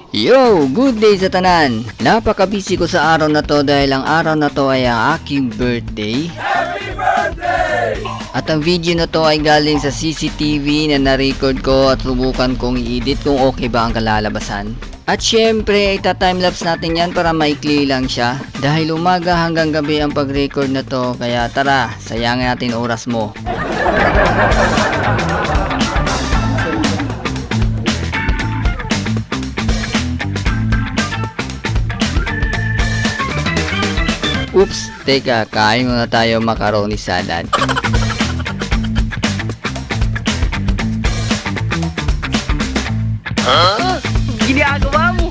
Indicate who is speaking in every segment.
Speaker 1: Yo! Good day sa tanan! Napaka-busy ko sa araw na to dahil ang araw na to ay ang aking birthday.
Speaker 2: Happy birthday!
Speaker 1: At ang video na to ay galing sa CCTV na na-record ko at subukan kong i-edit kung okay ba ang kalalabasan. At syempre, ita-timelapse natin yan para maikli lang siya. Dahil umaga hanggang gabi ang pag-record na to, kaya tara, sayangin natin oras mo. Oops, teka, kain muna tayo macaroni salad.
Speaker 3: Ginagawa mo?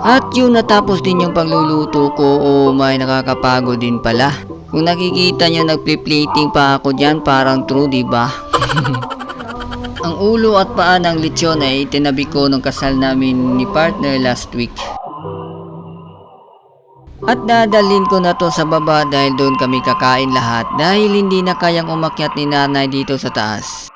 Speaker 1: At yun, natapos din yung pagluluto ko. Oh my, nakakapagod din pala. Kung nakikita nyo, nagpi-plating pa ako dyan, parang true, diba? Ang ulo at paa ng lechon ay tinabi ko nung kasal namin ni partner last week. At dadalhin ko na to sa baba dahil doon kami kakain lahat dahil hindi na kayang umakyat ni nanay dito sa taas.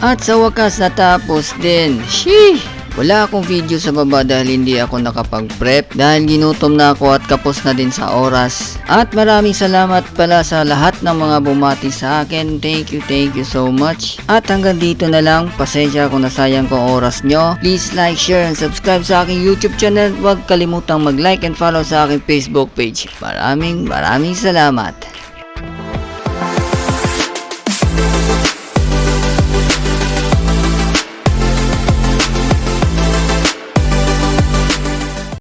Speaker 1: At sa wakas natapos din. Sheesh! Wala akong video sa baba dahil hindi ako nakapag-prep dahil ginutom na ako at kapos na din sa oras. At maraming salamat pala sa lahat ng mga bumati sa akin. Thank you so much. At hanggang dito na lang. Pasensya kung nasayang ko ang oras nyo. Please like, share, and subscribe sa aking YouTube channel. Huwag kalimutang mag-like and follow sa aking Facebook page. Maraming salamat.